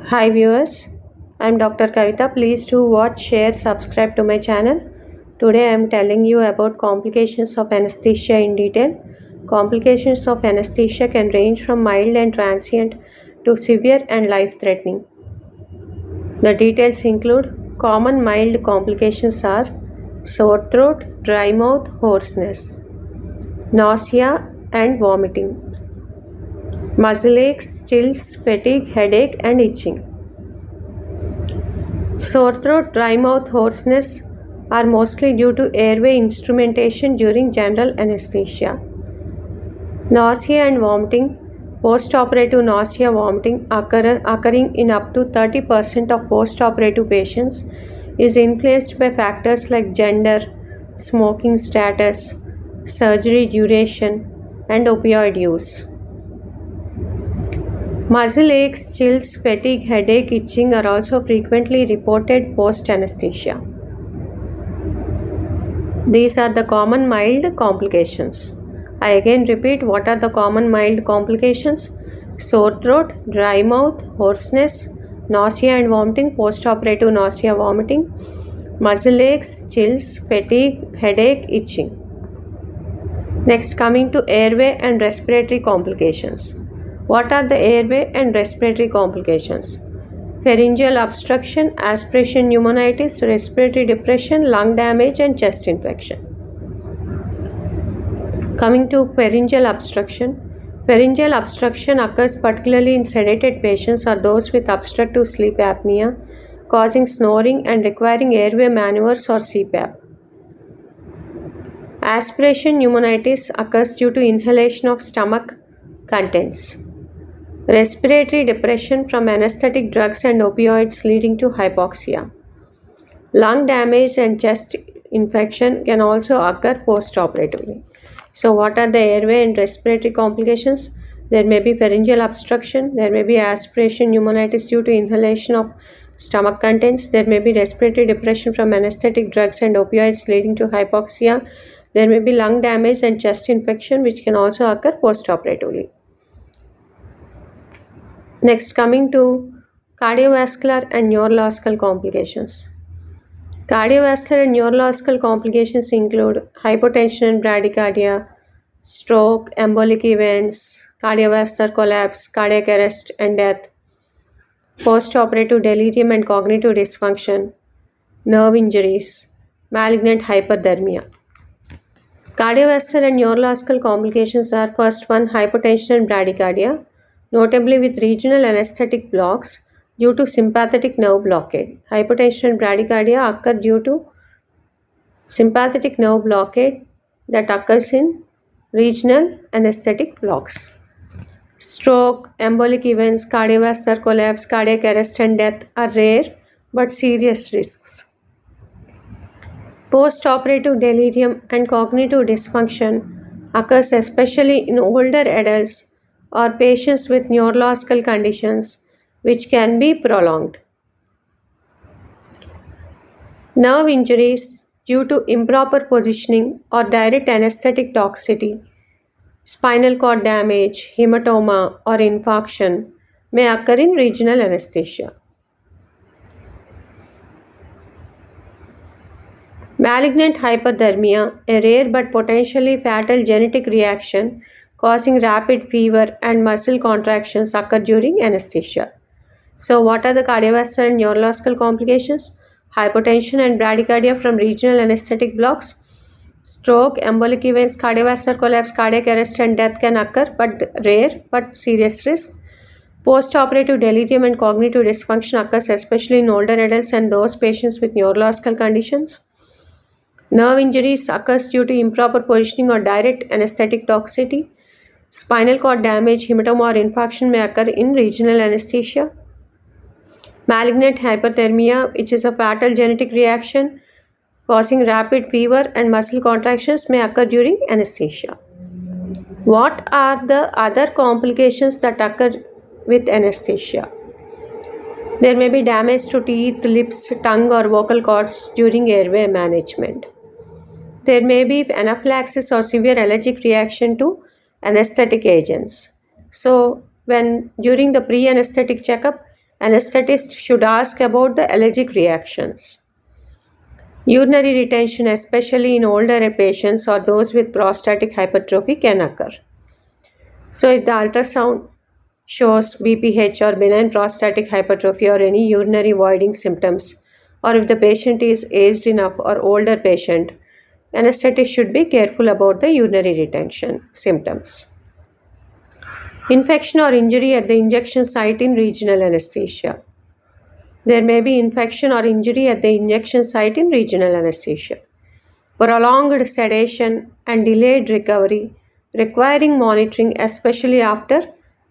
Hi viewers, I am Dr. Kavita. Please do watch, share, subscribe to my channel. Today I am telling you about complications of anesthesia in detail. Complications of anesthesia can range from mild and transient to severe and life-threatening. The details include common mild complications are sore throat, dry mouth, hoarseness, nausea and vomiting, muscle aches, chills, fatigue, headache and itching. Sore throat, dry mouth, hoarseness are mostly due to airway instrumentation during general anesthesia. Nausea and vomiting, post-operative nausea vomiting occurring in up to 30% of post-operative patients is influenced by factors like gender, smoking status, surgery duration, and opioid use. Muscle aches, chills, fatigue, headache, itching are also frequently reported post-anesthesia. These are the common mild complications. I again repeat, what are the common mild complications? Sore throat, dry mouth, hoarseness, nausea and vomiting, post-operative nausea, vomiting, muscle aches, chills, fatigue, headache, itching. Next, coming to airway and respiratory complications. What are the airway and respiratory complications? Pharyngeal obstruction, aspiration pneumonitis, respiratory depression, lung damage and chest infection. Coming to pharyngeal obstruction. Pharyngeal obstruction occurs particularly in sedated patients or those with obstructive sleep apnea, causing snoring and requiring airway maneuvers or CPAP. Aspiration pneumonitis occurs due to inhalation of stomach contents. Respiratory depression from anesthetic drugs and opioids leading to hypoxia. Lung damage and chest infection can also occur post-operatively. So what are the airway and respiratory complications? There may be pharyngeal obstruction, there may be aspiration pneumonitis due to inhalation of stomach contents, there may be respiratory depression from anesthetic drugs and opioids leading to hypoxia, there may be lung damage and chest infection which can also occur post-operatively. Next, coming to cardiovascular and neurological complications. Cardiovascular and neurological complications include hypotension and bradycardia, stroke, embolic events, cardiovascular collapse, cardiac arrest and death, post-operative delirium and cognitive dysfunction, nerve injuries, malignant hyperthermia. Cardiovascular and neurological complications are first one, hypotension and bradycardia, notably with regional anesthetic blocks due to sympathetic nerve blockade. Hypotension and bradycardia occur due to sympathetic nerve blockade that occurs in regional anesthetic blocks. Stroke, embolic events, cardiovascular collapse, cardiac arrest and death are rare but serious risks. Post-operative delirium and cognitive dysfunction occurs especially in older adults or patients with neurological conditions which can be prolonged. Nerve injuries due to improper positioning or direct anesthetic toxicity, spinal cord damage, hematoma or infarction may occur in regional anesthesia. Malignant hyperthermia, a rare but potentially fatal genetic reaction causing rapid fever and muscle contractions occur during anesthesia. So what are the cardiovascular and neurological complications? Hypotension and bradycardia from regional anesthetic blocks, stroke, embolic events, cardiovascular collapse, cardiac arrest and death can occur but rare but serious risk. Post-operative delirium and cognitive dysfunction occurs especially in older adults and those patients with neurological conditions. Nerve injuries occurs due to improper positioning or direct anesthetic toxicity. Spinal cord damage, hematoma or infarction may occur in regional anesthesia. Malignant hyperthermia, which is a fatal genetic reaction causing rapid fever and muscle contractions may occur during anesthesia. What are the other complications that occur with anesthesia? There may be damage to teeth, lips, tongue or vocal cords during airway management. There may be anaphylaxis or severe allergic reaction to anesthetic agents. So, when during the pre-anesthetic checkup, Anesthetist should ask about the allergic reactions. Urinary retention, especially in older patients or those with prostatic hypertrophy, can occur. So, if the ultrasound shows BPH or benign prostatic hypertrophy or any urinary voiding symptoms, or if the patient is aged enough or older patient, anesthetist should be careful about the urinary retention symptoms. Infection or injury at the injection site in regional anesthesia. There may be infection or injury at the injection site in regional anesthesia. Prolonged sedation and delayed recovery requiring monitoring, especially after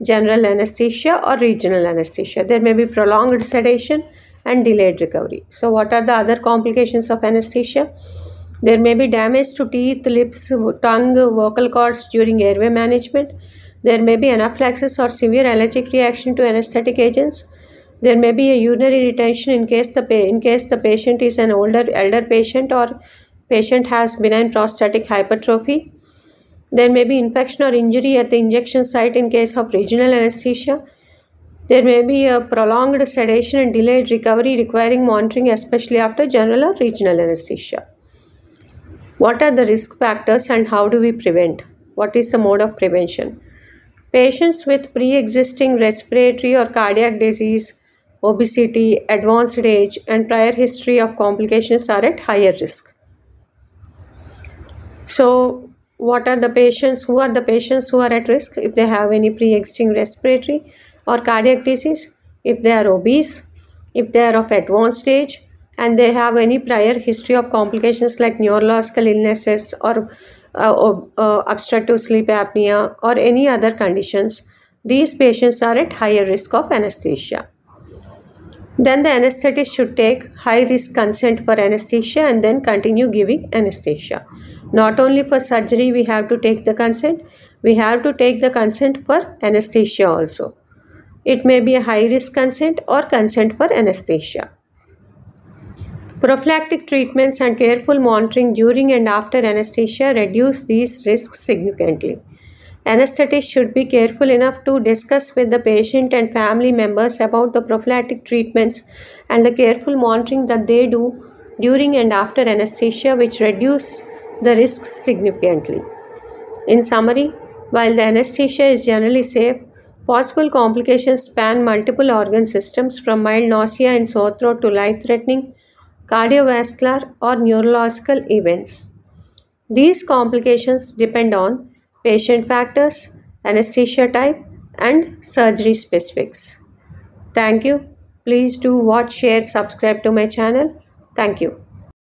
general anesthesia or regional anesthesia. There may be prolonged sedation and delayed recovery. So, what are the other complications of anesthesia? There may be damage to teeth, lips, tongue, vocal cords during airway management. There may be anaphylaxis or severe allergic reaction to anesthetic agents. There may be a urinary retention in case the patient is an elder patient or patient has benign prostatic hypertrophy. There may be infection or injury at the injection site in case of regional anesthesia. There may be a prolonged sedation and delayed recovery requiring monitoring, especially after general or regional anesthesia. What are the risk factors and how do we prevent? What is the mode of prevention? Patients with pre-existing respiratory or cardiac disease, obesity, advanced age, and prior history of complications are at higher risk. So, what are the patients? Who are the patients who are at risk? If they have any pre-existing respiratory or cardiac disease, if they are obese, if they are of advanced age, and they have any prior history of complications like neurological illnesses or obstructive sleep apnea or any other conditions, these patients are at higher risk of anesthesia. Then the anesthetist should take high risk consent for anesthesia and then continue giving anesthesia. Not only for surgery we have to take the consent, we have to take the consent for anesthesia also. It may be a high risk consent or consent for anesthesia. Prophylactic treatments and careful monitoring during and after anesthesia reduce these risks significantly. Anesthetists should be careful enough to discuss with the patient and family members about the prophylactic treatments and the careful monitoring that they do during and after anesthesia, which reduce the risks significantly. In summary, while the anesthesia is generally safe, possible complications span multiple organ systems from mild nausea and sore throat to life-threatening cardiovascular or neurological events. These complications depend on patient factors, anesthesia type, and surgery specifics. Thank you. Please do watch, share, subscribe to my channel. Thank you.